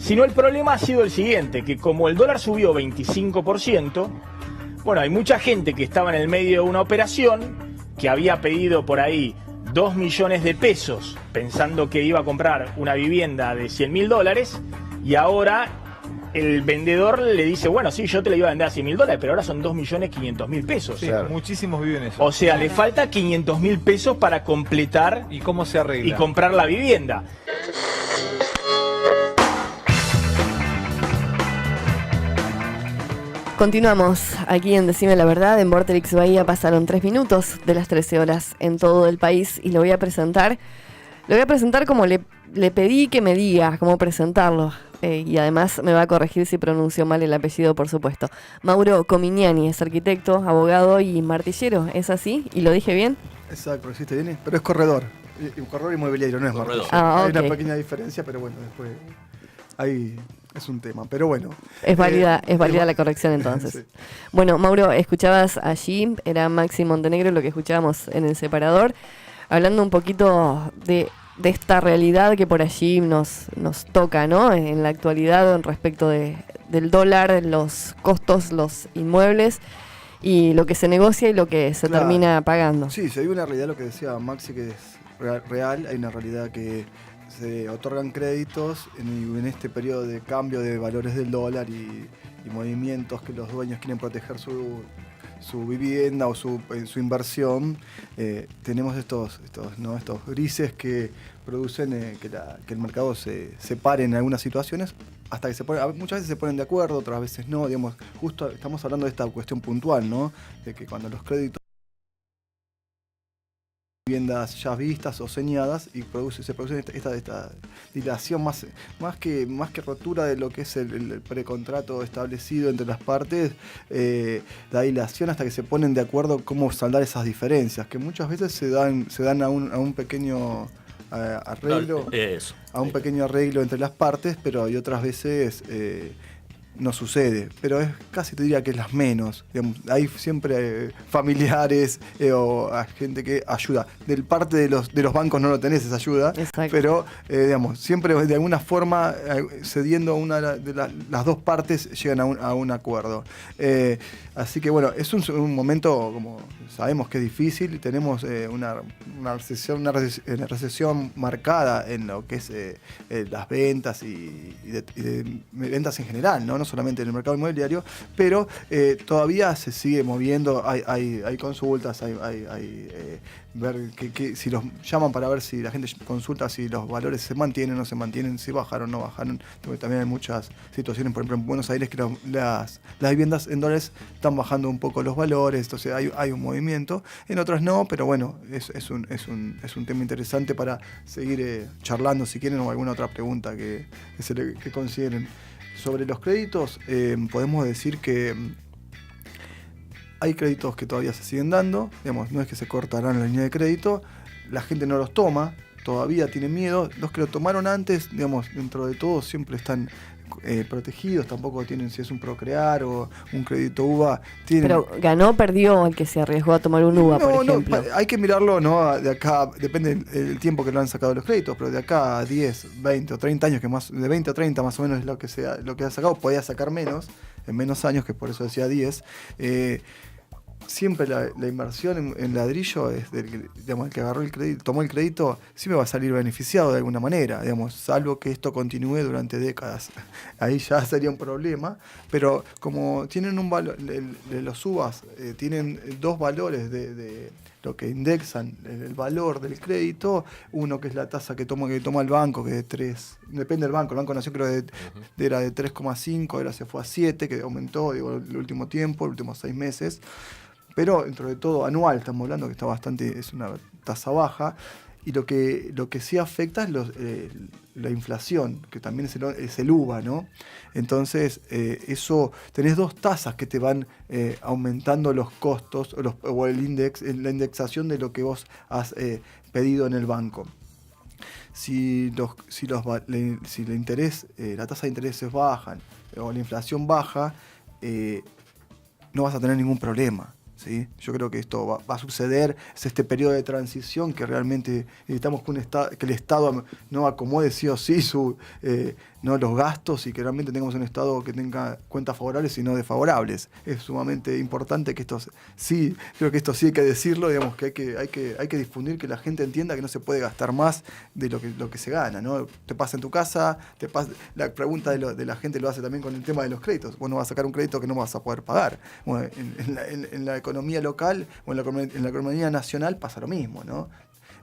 Sino el problema ha sido el siguiente, que como el dólar subió 25%, bueno, hay mucha gente que estaba en el medio de una operación, que había pedido por ahí 2 millones de pesos, pensando que iba a comprar una vivienda de $100.000, y ahora el vendedor le dice, bueno, sí, yo te la iba a vender a $100.000, pero ahora son 2.500.000 pesos. Sí, claro. Muchísimos viven eso. O sea, le falta 500.000 pesos para completar ¿Y cómo se arregla? y comprar la vivienda. Continuamos aquí en Decime la Verdad. En Vorterix Bahía pasaron 3 minutos de las 13 horas en todo el país y lo voy a presentar. Lo voy a presentar como le pedí que me diga cómo presentarlo. Y además me va a corregir si pronuncio mal el apellido, por supuesto. Mauro Comignani es arquitecto, abogado y martillero. ¿Es así? ¿Y lo dije bien? Exacto, ¿hiciste bien? Pero es corredor. Corredor inmobiliario, no es martillo. Hay una pequeña diferencia, pero bueno, después ahí es un tema. Pero bueno. Es válida la corrección entonces. Sí. Bueno, Mauro, escuchabas allí, era Maxi Montenegro lo que escuchábamos en el separador, hablando un poquito de esta realidad que por allí nos toca, ¿no? En la actualidad respecto del dólar, los costos, los inmuebles y lo que se negocia y lo que se termina pagando. Sí, se vive una realidad, lo que decía Maxi, que es real. Hay una realidad que se otorgan créditos en este periodo de cambio de valores del dólar y movimientos que los dueños quieren proteger su vivienda o su inversión. Tenemos estos grises que producen que el mercado se pare en algunas situaciones hasta que muchas veces se ponen de acuerdo, otras veces no. Digamos, justo estamos hablando de esta cuestión puntual, ¿no? De que cuando los créditos viviendas ya vistas o señadas y se produce esta dilación más que rotura de lo que es el precontrato establecido entre las partes, la dilación hasta que se ponen de acuerdo cómo saldar esas diferencias, que muchas veces se dan a un pequeño arreglo, pequeño arreglo entre las partes, pero hay otras veces no sucede, pero casi te diría que es las menos. Digamos, hay siempre familiares o gente que ayuda. Del parte de los bancos no lo tenés esa ayuda. Exacto. Pero digamos, siempre de alguna forma cediendo una de las dos partes llegan a un acuerdo. Así que bueno, es un momento, como sabemos que es difícil, tenemos una recesión marcada en lo que es las ventas y de ventas en general, ¿no? No solamente en el mercado inmobiliario, pero todavía se sigue moviendo, hay consultas, ver que si los llaman para ver si la gente consulta si los valores se mantienen o no se mantienen, si bajaron o no bajaron, porque también hay muchas situaciones, por ejemplo en Buenos Aires, que las viviendas en dólares están bajando un poco los valores, entonces hay un movimiento, en otras no, pero bueno, es un tema interesante para seguir charlando si quieren, o alguna otra pregunta que consideren. Sobre los créditos, podemos decir que hay créditos que todavía se siguen dando, digamos, no es que se cortarán la línea de crédito, la gente no los toma, todavía tiene miedo, los que lo tomaron antes, digamos, dentro de todo siempre están protegidos, tampoco tienen, si es un Procrear o un crédito UVA. Pero ganó o perdió el que se arriesgó a tomar un UVA, por ejemplo. No, hay que mirarlo, ¿no? De acá, depende del tiempo que lo han sacado los créditos, pero de acá a 10, 20 o 30 años, de 20 a 30 más o menos es lo que ha sacado, podía sacar menos, en menos años, que por eso decía 10. Siempre la inversión en ladrillo es el que agarró el crédito, tomó el crédito, siempre va a salir beneficiado de alguna manera, digamos, salvo que esto continúe durante décadas. Ahí ya sería un problema, pero como tienen un valor, los UVAs tienen dos valores de lo que indexan el valor del crédito, uno que es la tasa que toma el banco, que es de 3, depende del banco, el Banco Nación creo que era de 3,5, ahora se fue a 7, que aumentó el último tiempo, los últimos 6 meses. Pero dentro de todo anual, estamos hablando que es una tasa baja, y lo que sí afecta es la inflación, que también es el UVA, ¿no? Entonces, eso, tenés dos tasas que te van aumentando los costos o la indexación de lo que vos has pedido en el banco. Si el interés, la tasa de intereses bajan o la inflación baja, no vas a tener ningún problema. ¿sí? Yo creo que esto va a suceder, es este periodo de transición que realmente necesitamos que el Estado no acomode sí o sí no los gastos y que realmente tengamos un Estado que tenga cuentas favorables y no desfavorables. Es sumamente importante que esto sí, creo que esto sí hay que decirlo, digamos que hay que difundir, que la gente entienda que no se puede gastar más de lo que se gana, ¿no? Te pasa en tu casa, la pregunta de la gente lo hace también con el tema de los créditos. Vos no vas a sacar un crédito que no vas a poder pagar. Bueno, en la economía local o en la economía nacional pasa lo mismo, ¿no?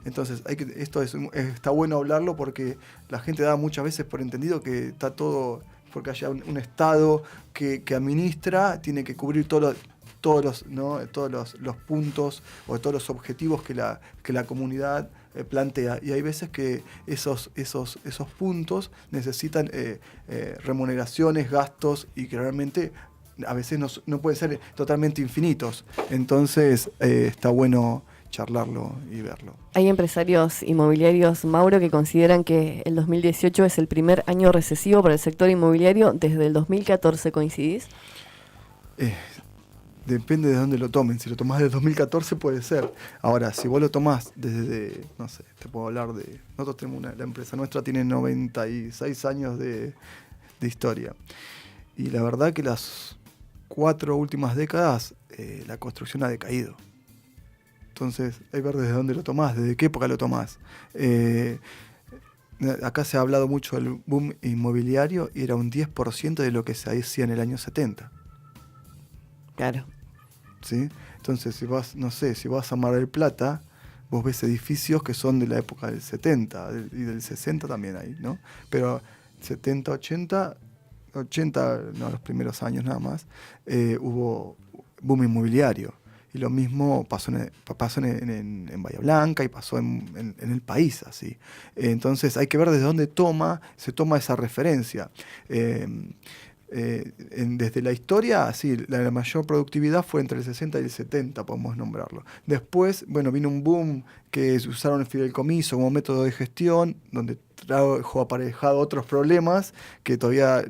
Entonces, está bueno hablarlo porque la gente da muchas veces por entendido que está todo, porque haya un Estado que administra, tiene que cubrir todos los puntos o todos los objetivos que la comunidad plantea. Y hay veces que esos puntos necesitan remuneraciones, gastos y que realmente a veces no pueden ser totalmente infinitos. Entonces, está bueno charlarlo y verlo. Hay empresarios inmobiliarios, Mauro, que consideran que el 2018 es el primer año recesivo para el sector inmobiliario desde el 2014. ¿Coincidís? Depende de dónde lo tomen. Si lo tomás desde 2014 puede ser. Ahora, si vos lo tomás desde, no sé, te puedo hablar de... Nosotros tenemos la empresa nuestra tiene 96 años de historia. Y la verdad que las 4 últimas décadas la construcción ha decaído. Entonces, hay que ver desde dónde lo tomás, desde qué época lo tomás. Acá se ha hablado mucho del boom inmobiliario y era un 10% de lo que se hacía en el año 70. Claro. ¿Sí? Entonces, si vas a Mar del Plata, vos ves edificios que son de la época del 70 y del 60 también hay, ¿no? Pero 70, 80, no, los primeros años nada más, hubo boom inmobiliario. Y lo mismo pasó en Bahía Blanca y pasó en el país, así. Entonces hay que ver desde dónde se toma esa referencia. Desde la historia, sí, la mayor productividad fue entre el 60 y el 70, podemos nombrarlo. Después, bueno, vino un boom que usaron el fideicomiso como método de gestión, donde trajo aparejado otros problemas que todavía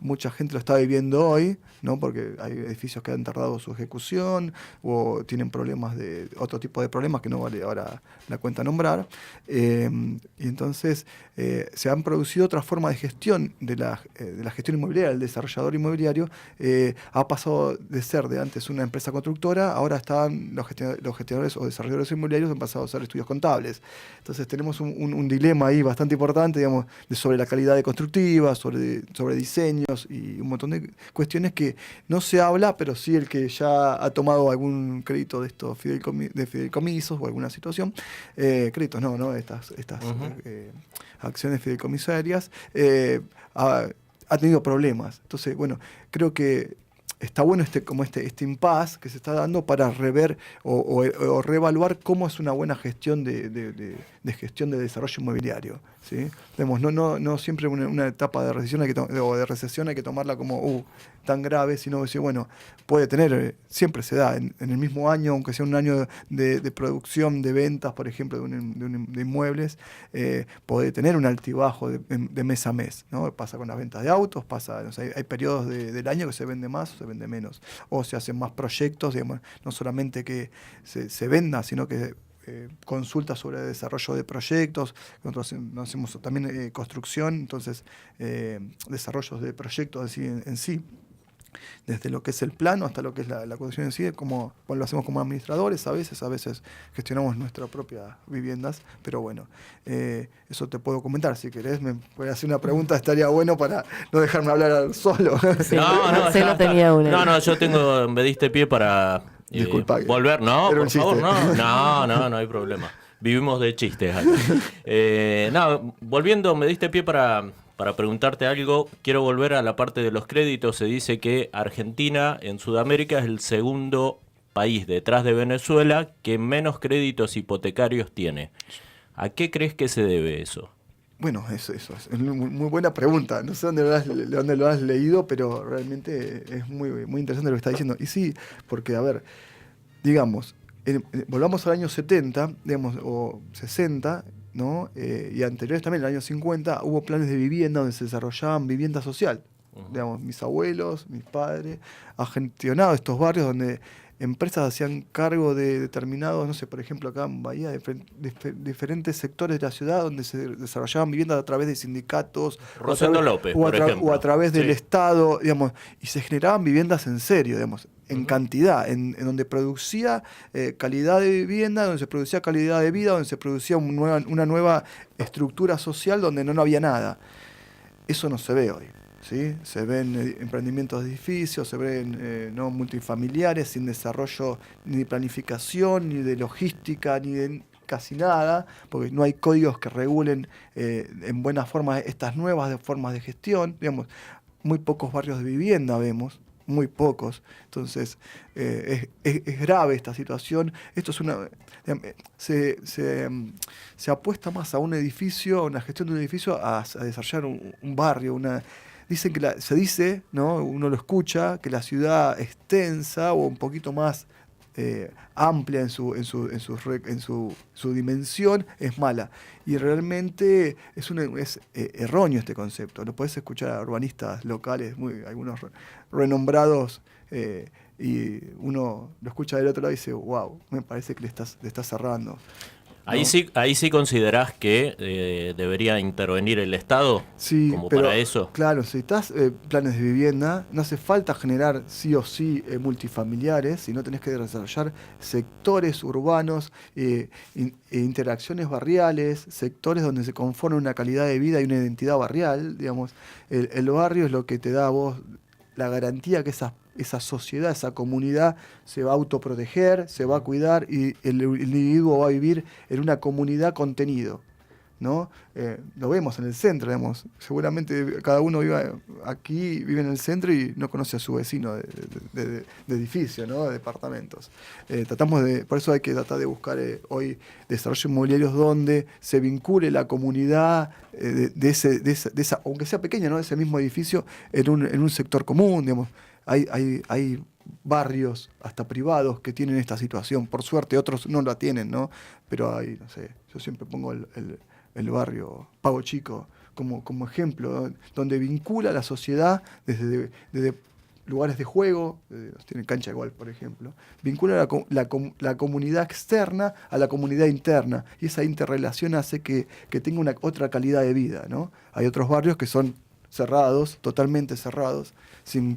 mucha gente lo está viviendo hoy, ¿no? Porque hay edificios que han tardado su ejecución o tienen problemas de otro tipo de problemas que no vale ahora la cuenta nombrar. Y entonces se han producido otras formas de gestión de la gestión inmobiliaria. El desarrollador inmobiliario ha pasado de ser de antes una empresa constructora, ahora están los gestionadores o desarrolladores inmobiliarios han pasado a ser estudios contables. Entonces tenemos un dilema ahí bastante importante, digamos, sobre la calidad de constructiva, sobre diseños y un montón de cuestiones que no se habla, pero sí el que ya ha tomado algún crédito de estos fideicomisos o alguna situación, créditos no, estas acciones fideicomisarias, ha tenido problemas. Entonces, bueno, creo que está bueno este impasse que se está dando para rever o reevaluar cómo es una buena gestión de gestión de desarrollo inmobiliario, ¿sí? Vemos, no siempre una etapa de recesión o de recesión hay que tomarla como tan grave, sino decir, bueno, puede tener, siempre se da en el mismo año, aunque sea un año de producción, de ventas, por ejemplo, de inmuebles, puede tener un altibajo de mes a mes, ¿no? Pasa con las ventas de autos, no sé, hay periodos del año que se vende más o se vende menos, o se hacen más proyectos, digamos, no solamente que se venda, sino que consultas sobre desarrollo de proyectos. Nosotros hacemos también construcción, entonces desarrollos de proyectos en sí, desde lo que es el plano hasta lo que es la construcción en sí, como lo hacemos como administradores a veces gestionamos nuestras propias viviendas, pero bueno, eso te puedo comentar, si querés me puedes hacer una pregunta, estaría bueno para no dejarme hablar solo. Sí, no tenía una. No, yo me diste pie para Disculpa, volver, no, era por un chiste. favor, no hay problema. Vivimos de chistes acá. Volviendo, me diste pie para preguntarte algo. Quiero volver a la parte de los créditos. Se dice que Argentina en Sudamérica es el segundo país detrás de Venezuela que menos créditos hipotecarios tiene. ¿A qué crees que se debe eso? Bueno, eso es muy buena pregunta. No sé dónde lo has leído, pero realmente es muy, muy interesante lo que está diciendo. Y sí, porque, a ver, digamos, volvamos al año 70, digamos, o 60, ¿no? Y anteriores también, en el año 50, hubo planes de vivienda donde se desarrollaban vivienda social. Digamos, mis abuelos, mis padres, han gestionado estos barrios donde empresas hacían cargo de determinados, no sé, por ejemplo acá en Bahía, diferentes sectores de la ciudad donde se desarrollaban viviendas a través de sindicatos, Rosendo López, por ejemplo. o a través del Sí. Estado, digamos, y se generaban viviendas en serio, digamos, en cantidad, en donde producía calidad de vivienda, donde se producía calidad de vida, donde se producía una nueva estructura social donde no había nada. Eso no se ve hoy. ¿Sí? Se ven emprendimientos de edificios, se ven no multifamiliares sin desarrollo ni de planificación, ni de logística, ni de casi nada, porque no hay códigos que regulen en buena forma estas nuevas formas de gestión. Digamos, muy pocos barrios de vivienda vemos, muy pocos. Entonces, es grave esta situación. Esto es una... Se apuesta más a un edificio, a una gestión de un edificio, a desarrollar un barrio, Dicen que se dice, ¿no? Uno lo escucha, que la ciudad extensa o un poquito más amplia en su dimensión es mala. Y realmente es erróneo este concepto. Lo podés escuchar a urbanistas locales, algunos renombrados, y uno lo escucha del otro lado y dice, wow, me parece que le estás cerrando. Ahí sí considerás que debería intervenir el Estado, sí, como pero, para eso. Claro, si estás planes de vivienda, no hace falta generar sí o sí multifamiliares, sino tenés que desarrollar sectores urbanos, interacciones barriales, sectores donde se conforma una calidad de vida y una identidad barrial. Digamos, el barrio es lo que te da a vos la garantía que esa sociedad, esa comunidad se va a autoproteger, se va a cuidar y el individuo va a vivir en una comunidad contenido, ¿no? Lo vemos en el centro, digamos. Seguramente cada uno vive en el centro y no conoce a su vecino de edificio, ¿no? De departamentos. Por eso hay que tratar de buscar hoy desarrollos inmobiliarios donde se vincule la comunidad de esa, aunque sea pequeña, ¿no? De ese mismo edificio en un sector común, digamos. Hay barrios, hasta privados, que tienen esta situación. Por suerte, otros no la tienen, ¿no? Pero hay, no sé, yo siempre pongo el barrio Pago Chico como ejemplo, donde vincula a la sociedad desde lugares de juego, tiene cancha de golf, por ejemplo, vincula la comunidad externa a la comunidad interna, y esa interrelación hace que tenga otra calidad de vida, ¿no? Hay otros barrios que son cerrados, totalmente cerrados,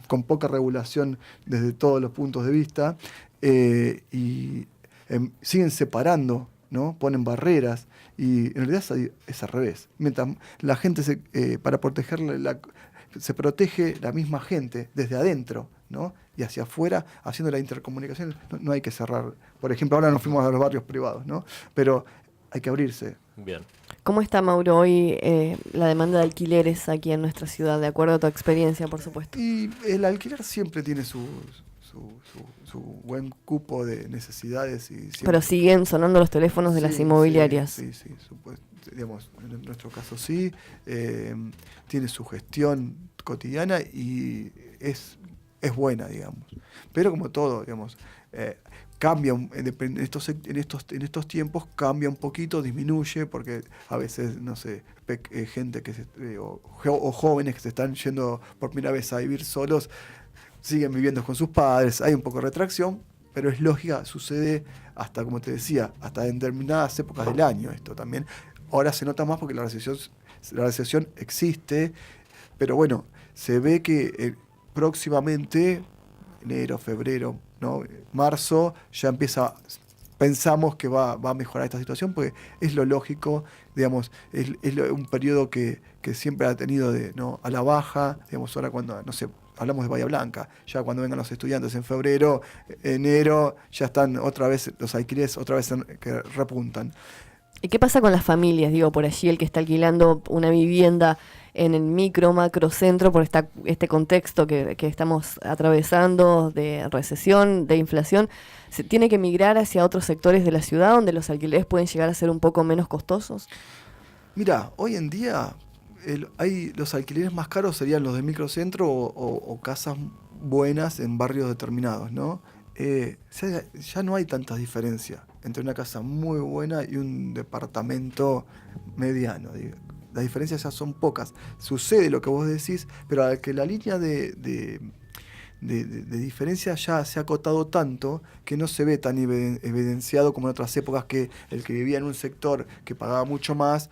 con poca regulación desde todos los puntos de vista, y siguen separando, ¿no? Ponen barreras, y en realidad es al revés. Mientras la gente para protegerla, se protege la misma gente desde adentro, ¿no? Y hacia afuera, haciendo la intercomunicación, no hay que cerrar. Por ejemplo, ahora nos fuimos a los barrios privados, ¿no? Pero hay que abrirse. Bien. ¿Cómo está, Mauro, hoy la demanda de alquileres aquí en nuestra ciudad, de acuerdo a tu experiencia, por supuesto? Y el alquiler siempre tiene su buen cupo de necesidades. Pero siguen sonando los teléfonos de las inmobiliarias. Sí, digamos, en nuestro caso sí. Tiene su gestión cotidiana y es buena, digamos. Pero como todo, digamos, cambia en estos tiempos, cambia un poquito, disminuye, porque a veces, no sé, gente o jóvenes que se están yendo por primera vez a vivir solos, siguen viviendo con sus padres, hay un poco de retracción, pero es lógica, sucede hasta, como te decía, hasta en determinadas épocas del año esto también. Ahora se nota más porque la recesión existe, pero bueno, se ve que próximamente, enero, febrero, ¿no? Marzo, ya pensamos que va a mejorar esta situación, porque es lo lógico, digamos, es un periodo que siempre ha tenido ¿no? a la baja, digamos, ahora cuando, no sé, hablamos de Bahía Blanca, ya cuando vengan los estudiantes en febrero, enero, ya están otra vez los alquileres, otra vez que repuntan. ¿Y qué pasa con las familias? Digo, por allí el que está alquilando una vivienda en el macro centro por este contexto que estamos atravesando de recesión, de inflación, ¿se tiene que migrar hacia otros sectores de la ciudad donde los alquileres pueden llegar a ser un poco menos costosos? Mira, hoy en día los alquileres más caros serían los de microcentro o casas buenas en barrios determinados, ¿no? Ya no hay tanta diferencia entre una casa muy buena y un departamento mediano. Las diferencias ya son pocas. Sucede lo que vos decís, pero al que la línea de de diferencia ya se ha acotado tanto que no se ve tan evidenciado como en otras épocas, que el que vivía en un sector que pagaba mucho más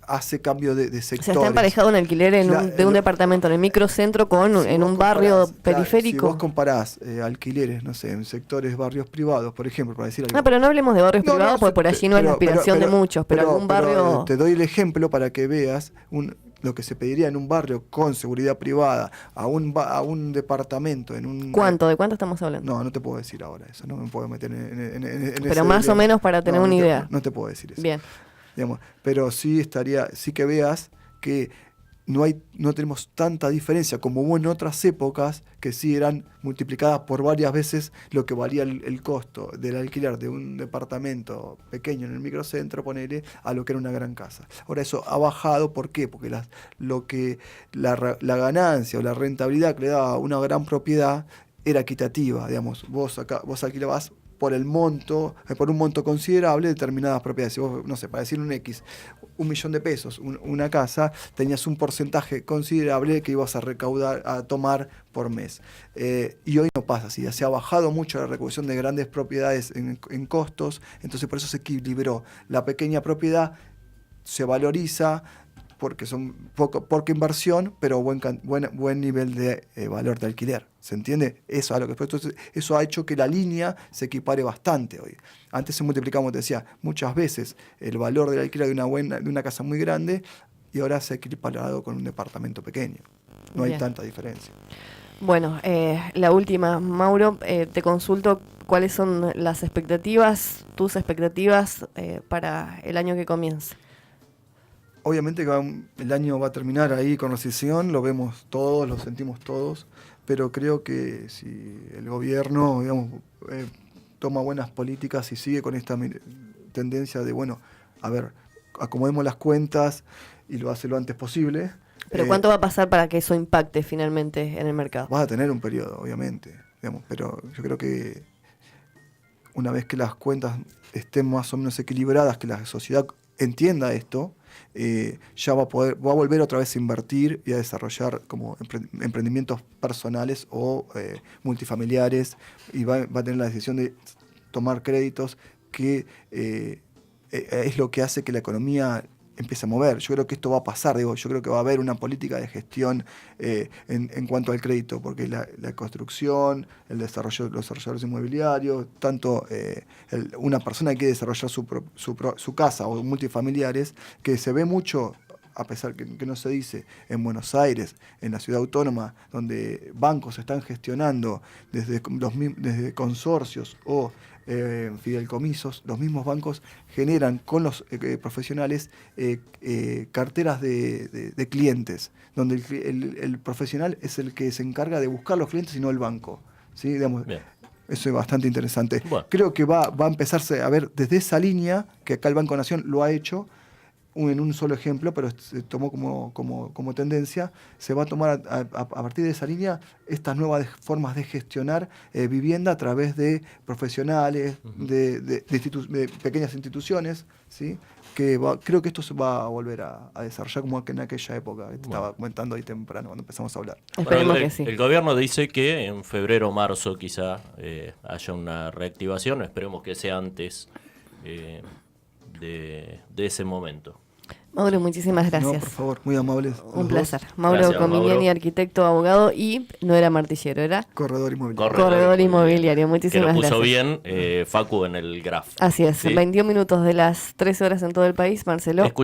hace cambio de sectores. O sea, está emparejado un alquiler de un departamento en el microcentro en un barrio periférico. Si vos comparás alquileres, no sé, en sectores, barrios privados, por ejemplo, para decir algo. No, pero no hablemos de barrios privados, porque por allí no es la aspiración de muchos, pero algún barrio... Te doy el ejemplo para que veas lo que se pediría en un barrio con seguridad privada, a un departamento, en un... ¿Cuánto? ¿De cuánto estamos hablando? No te puedo decir ahora eso, no me puedo meter en pero ese más o menos para tener una idea. No te puedo decir eso. Bien. Digamos, pero sí que veas que no tenemos tanta diferencia como hubo en otras épocas, que sí eran multiplicadas por varias veces lo que valía el costo del alquiler de un departamento pequeño en el microcentro, ponele, a lo que era una gran casa. Ahora eso ha bajado, ¿por qué? Porque la ganancia o la rentabilidad que le daba una gran propiedad era equitativa, digamos, vos alquilabas por un monto considerable determinadas propiedades. Si vos, no sé, para decir un X, 1 millón de pesos, una casa, tenías un porcentaje considerable que ibas a recaudar, a tomar por mes. Y hoy no pasa así, se ha bajado mucho la recaudación de grandes propiedades en costos, entonces por eso se equilibró. La pequeña propiedad se valoriza, porque son poca inversión, pero buen nivel de valor de alquiler. ¿Se entiende? Eso ha hecho que la línea se equipare bastante hoy. Antes se multiplicaba, como te decía, muchas veces el valor del alquiler de una casa muy grande, y ahora se ha equiparado con un departamento pequeño. No hay tanta diferencia. Bueno, la última, Mauro, te consulto cuáles son las expectativas, tus expectativas para el año que comienza. Obviamente que el año va a terminar ahí con recesión, lo vemos todos, lo sentimos todos, pero creo que si el gobierno, digamos, toma buenas políticas y sigue con esta tendencia de, acomodemos las cuentas y lo hace lo antes posible. ¿Pero cuánto va a pasar para que eso impacte finalmente en el mercado? Vas a tener un periodo, obviamente, digamos, pero yo creo que una vez que las cuentas estén más o menos equilibradas, que la sociedad entienda esto, ya va a volver otra vez a invertir y a desarrollar como emprendimientos personales o multifamiliares, y va a tener la decisión de tomar créditos, que es lo que hace que la economía empiece a mover. Yo creo que esto va a pasar, yo creo que va a haber una política de gestión en cuanto al crédito, porque la construcción, el desarrollo, los desarrolladores inmobiliarios, tanto una persona que quiere desarrollar su casa o multifamiliares, que se ve mucho, a pesar que no se dice, en Buenos Aires, en la ciudad autónoma, donde bancos están gestionando desde consorcios o fideicomisos. Los mismos bancos generan con los profesionales carteras de clientes, donde el profesional es el que se encarga de buscar los clientes y no el banco, ¿sí? Digamos, eso es bastante interesante. Bueno. Creo que va a empezarse a ver desde esa línea, que acá el Banco Nación lo ha hecho, en un solo ejemplo, pero se tomó como tendencia. Se va a tomar a partir de esa línea estas nuevas formas de gestionar vivienda a través de profesionales, de pequeñas instituciones, ¿sí? Creo que esto se va a volver a desarrollar como en aquella época que te estaba comentando ahí temprano cuando empezamos a hablar. Esperemos que sí. El gobierno dice que en febrero o marzo quizá haya una reactivación, esperemos que sea antes de ese momento. Mauro, muchísimas gracias. No, por favor, muy amables. Un placer. Mauro Comignani, arquitecto, abogado, y no era martillero, era corredor inmobiliario. Corredor inmobiliario, muchísimas gracias. Que lo puso bien Facu en el graph. Así es, ¿sí? 21 minutos de las 13 horas en todo el país, Marcelo.